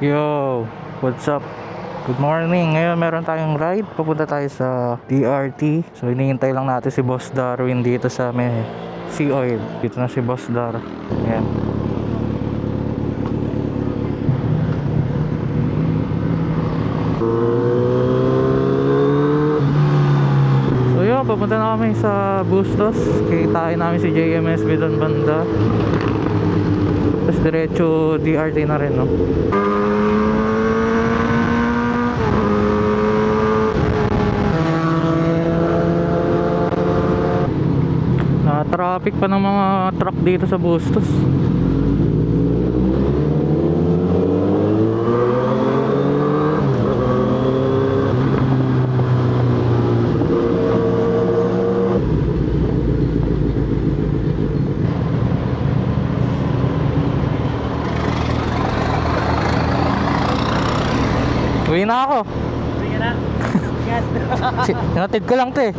Yo, what's up? Good morning. Ngayon meron tayong ride. Papunta tayo sa DRT. So hinihintay lang natin si Boss Darwin dito sa may Sea Oil. Dito na si Boss Dar. Ayan. So yun, papunta na kami sa Bustos. Kikitain namin si JMSB doon banda. Tapos diretso DRT na rin, no? Traffic pa ng mga truck dito sa Bustos. Uwi na ako. Uwi ka na? Ingat. Hinatid ko lang to eh.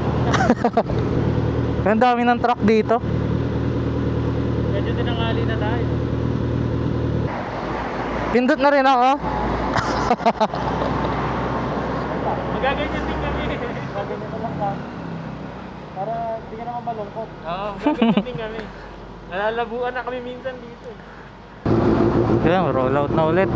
Ang dami ng truck dito. Medyo tinangali na tayo. Pindot na rin ako. Magaganyan din kami. Magaganyan na lang kami. Para hindi ka naman malungkot. Oo, magaganyan din kami. Nalalabuan na kami minsan dito. Kaya roll out na ulit.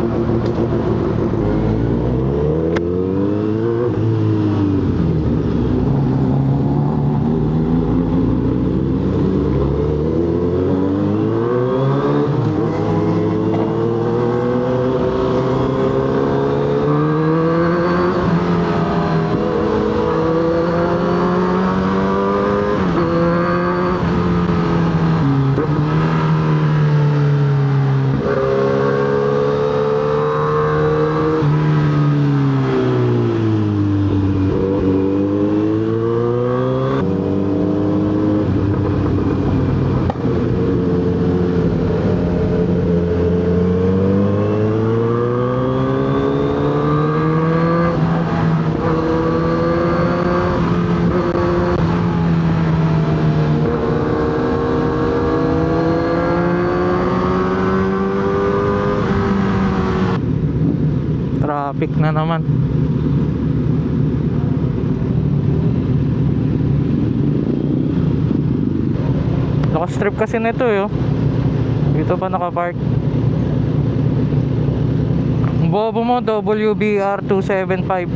Traffic na naman. Naka-strip kasi nito eh. Dito pa naka-park. Bobo mo, WBR 275.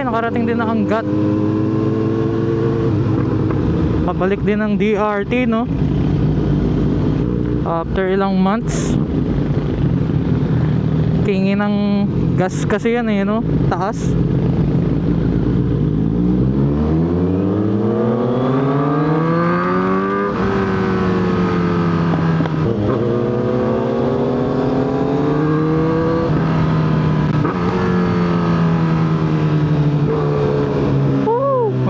Nakarating din na Angat. Pabalik din ng DRT, no? After ilang months. Kingi ng gas kasi yan eh, no? Taas.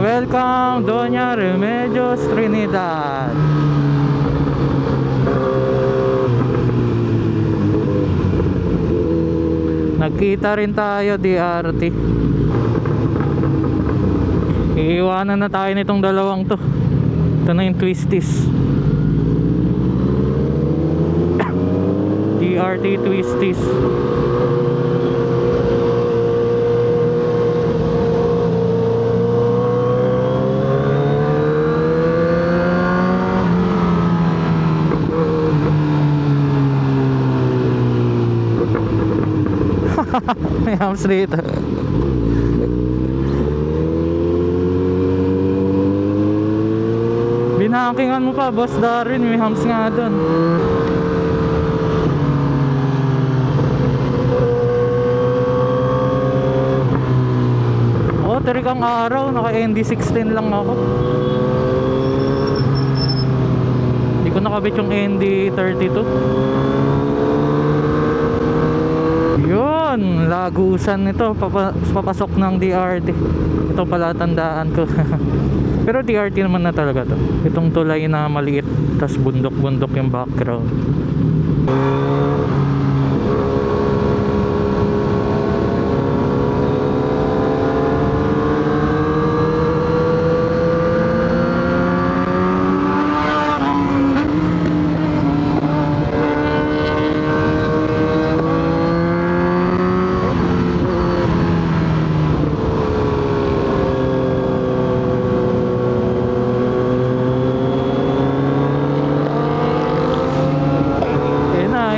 Welcome Doña Remedios Trinidad. Nagkita rin tayo DRT. Iiwanan na tayo nitong dalawang to. Ito na yung Twisties. DRT Twisties. May hams dito. Binakingan mo pa, Boss Darwin. May hams nga dun. Oh, tirik ang araw. Naka ND16 lang ako. ko nakabit yung ND32. Yun, lagusan nito, papasok ng DRT. Ito pala tandaan ko. Pero DRT naman na talaga to. Itong tulay na maliit, tas bundok-bundok yung background.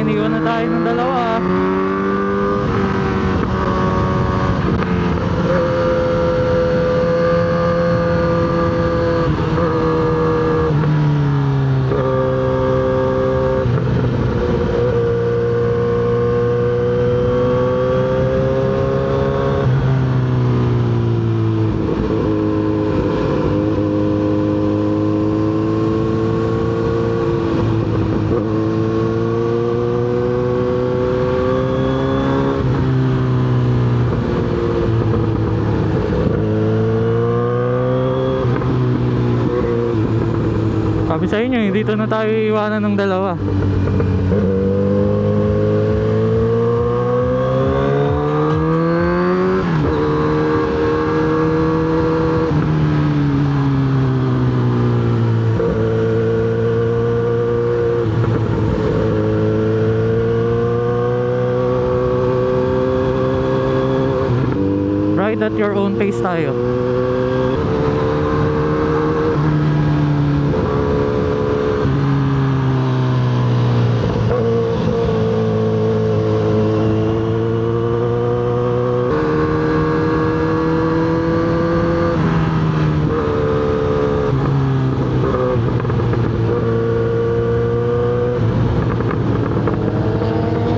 Iniwan na tayo ng dalawa. Sabi sa inyo, dito na tayo iwanan ng dalawa. Ride at your own pace tayo.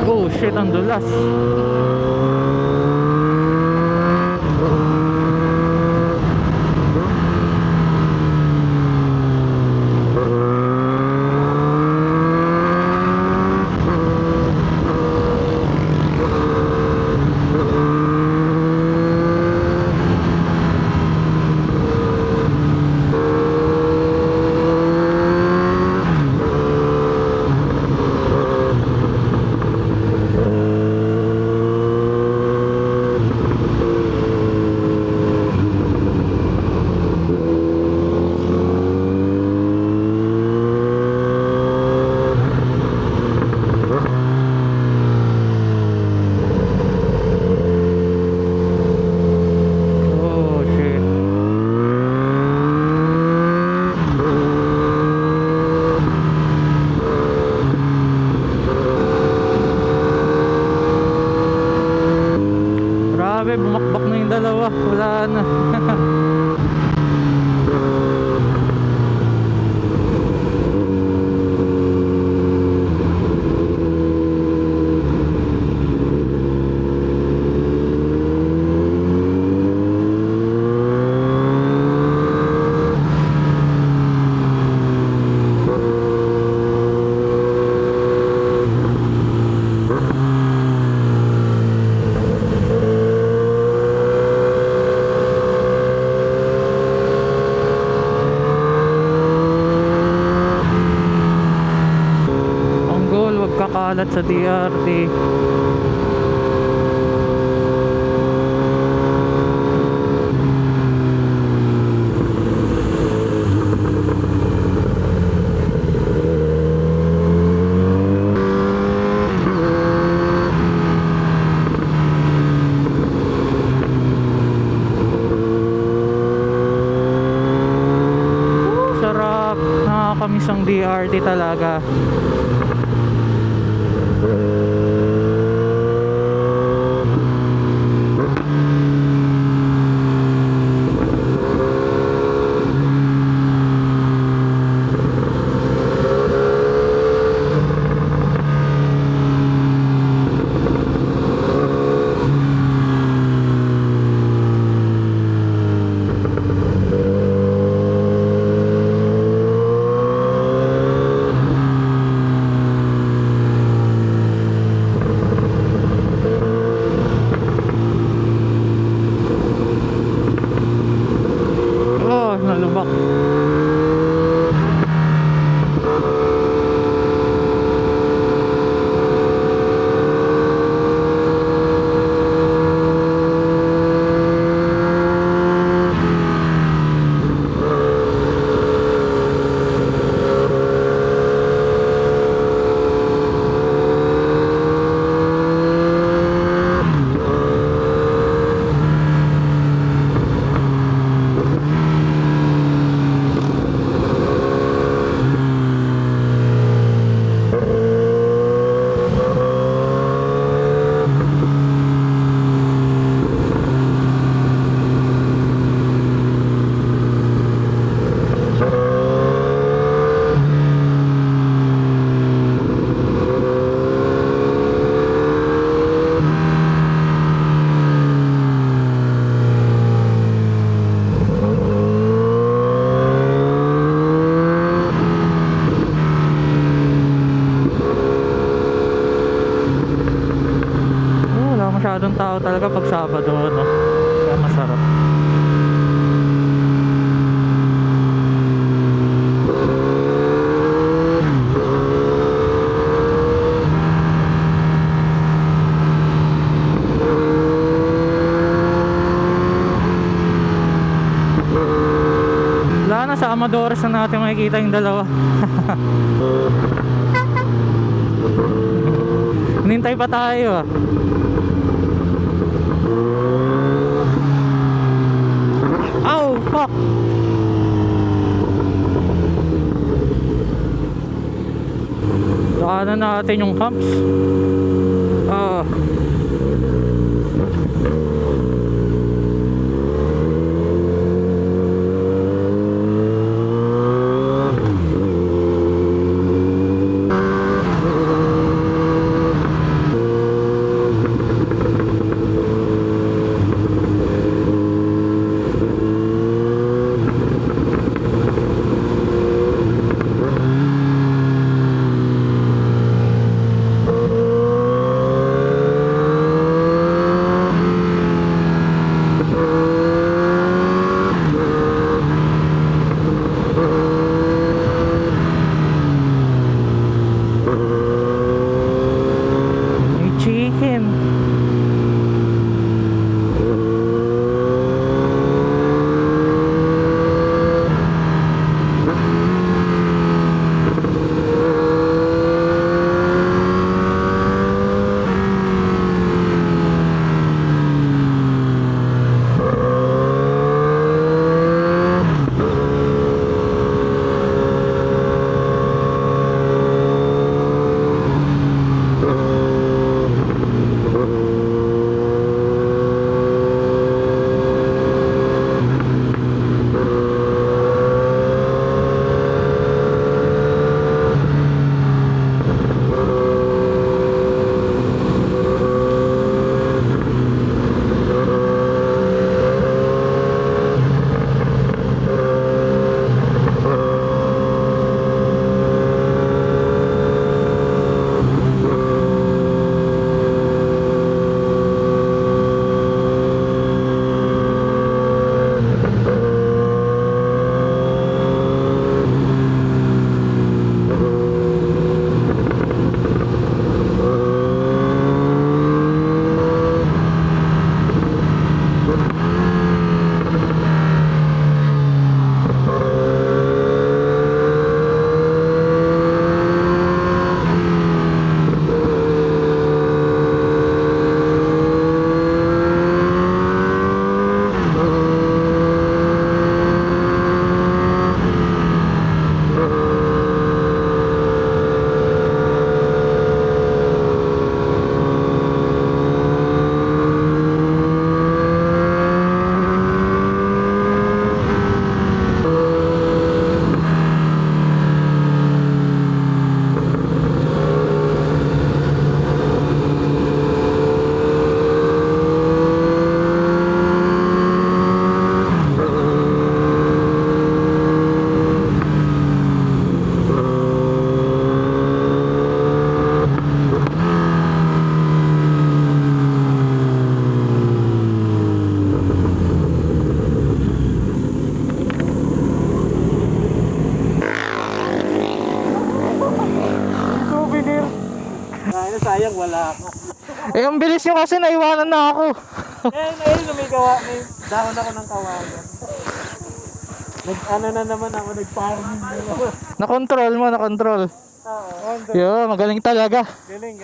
Oh shit, ang dulas. Bumakbak na yung dalawa, wala na. Kakalat sa DRT. Sarap, nakakamiss ang DRT talaga. walang tao talaga pag Sabado, no? Kaya masarap. Wala na, sa Amadores na natin makikita yung dalawa. Hinintay pa tayo ah. Oh fuck. Daanan natin yung humps. Ah. May chicken. Sayang wala ako. Eh, ang bilis nyo kasi naiwanan na ako. Ngayon may dahon ako ng kawayan. Ano na naman ako, nag-farming na naman. Nakontrol mo, nakontrol. Oo. Yo, magaling talaga. Galing.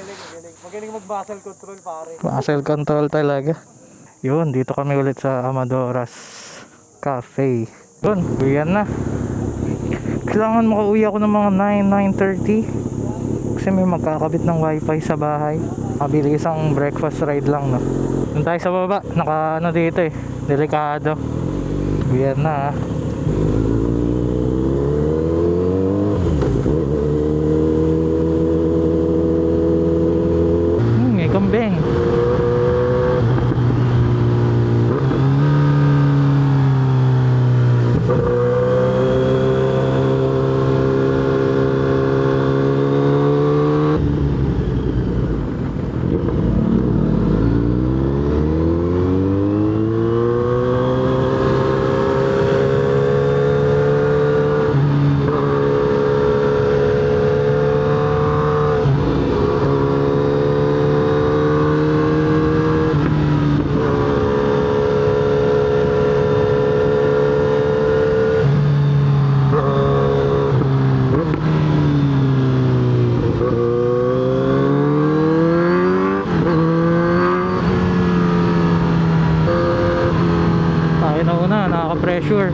Magaling mag-muscle control pare. Muscle control talaga. Yun, dito kami ulit sa Amadoras Cafe. Yun, uwian na. Kailangan makauwi ako ng mga 9, 9:30. Kasi may magkakabit ng wifi sa bahay. Kabili isang breakfast ride lang, no. Doon tayo sa baba, naka ano dito eh, delikado. Uwian na ah. May kambing. pressure.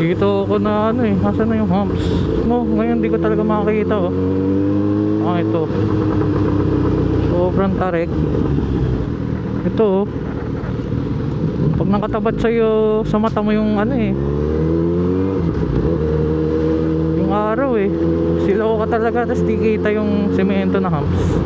Dito ako na ano eh, asan na yung humps mo? Ngayon di ko talaga makakita oh. Ah, ito. Sobrang tarik. Ito oh. Pag nakatabat sa'yo sa mata mo yung ano eh, yung araw eh, silaw ka talaga, tapos di kita yung semento na humps.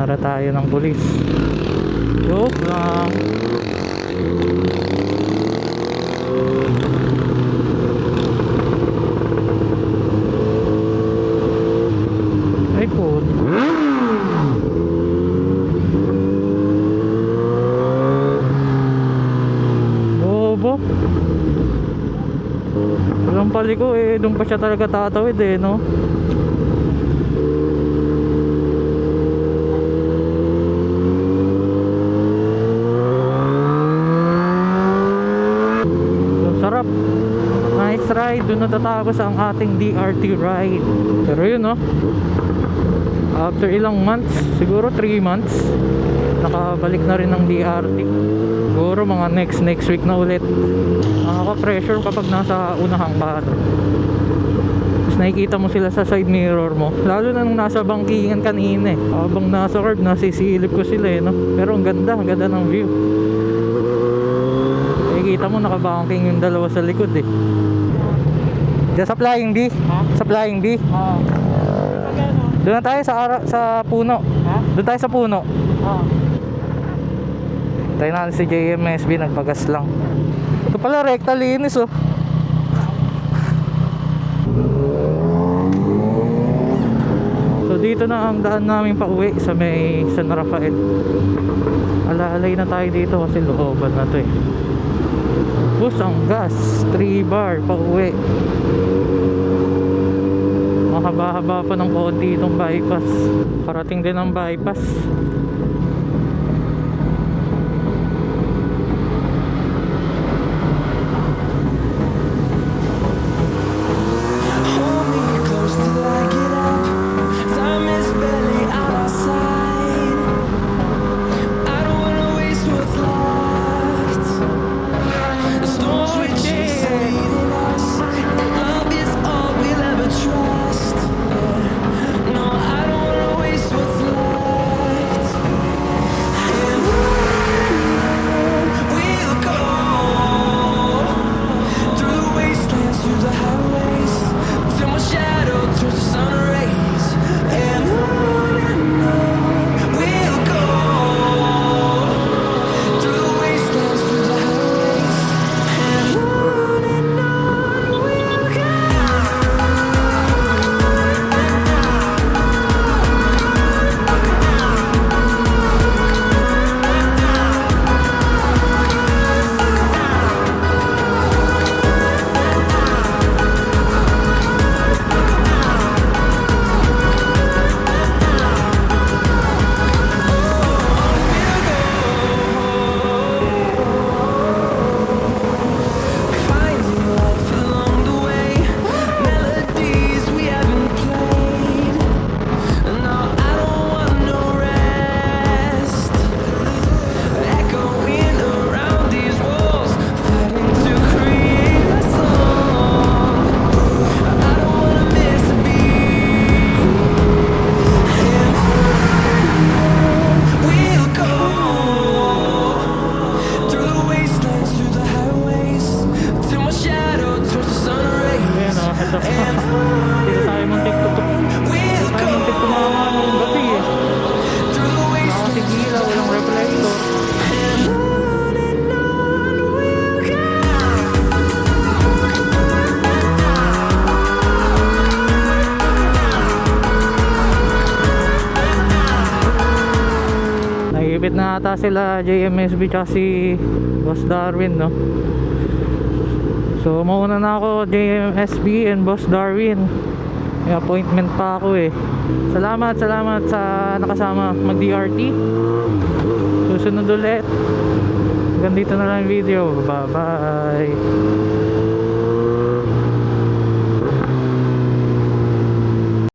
Hinara tayo ng pulis. Joke lang. Ay po. Bobo. Walang paliko eh. Doon pa siya talaga tatawid eh, no? So, sarap. Nice ride. Doon natatapos ang ating DRT ride. Pero yun, no? After ilang months, siguro 3 months, nakabalik na rin ng DRT. Siguro mga next week na ulit. Nakaka-pressure kapag nasa unahang ka. Tapos nakikita mo sila sa side mirror mo. Lalo na nung nasa bangkingan kanina eh. Habang nasa curb, nasisilip ko sila eh, no? Pero ang ganda ng view. Nakikita mo nakabanking yung dalawa sa likod eh. Diyan sa Flying B. Ha? Sa Flying B. Oo. Magkano? Doon na tayo sa puno. Ha? Doon tayo sa puno. Oo. Tayo natin si JMSB, nagpagas lang. Ito pala, rekta linis oh. So dito na ang daan namin pa uwi sa may San Rafael. Alalay na tayo dito kasi looban na to eh. Bus ang gas, 3 bar pa uwi. Mahaba-haba pa ng konti itong bypass. Parating din ang bypass. Hold me close till I get up. Time is barely on our side. I don't wanna waste what's left. The storms we chase are leading us, and love is all we'll ever trust. No, I don't wanna waste what's left. And on we'll go, through the wastelands, through the highways, till my shadow turns to sun rays. And on we'll go, through the wastelands, through the highways. And on we'll go. Finding life along the way, melodies we haven't played. No, I don't want no rest. Echoing around these walls, fighting to create a song. I don't wanna miss a beat. And we'll go through the wastelands, through the highways, till my shadow turns to sun rays. Ayan oh, head up na. Dito tayo muntik We'll tayo muntik tumama nung gabi eh. through the wastelands, Nakatigila, walang reflector. and on we'll go. Naipit na ata sila JMSB tsaka si Boss Darwin, no? So mauna na ako JMSB and Boss Darwin. May appointment pa ako eh. Salamat sa nakasama mag DRT. Susunod ulit. Hanggang dito na lang yung video. Bye bye.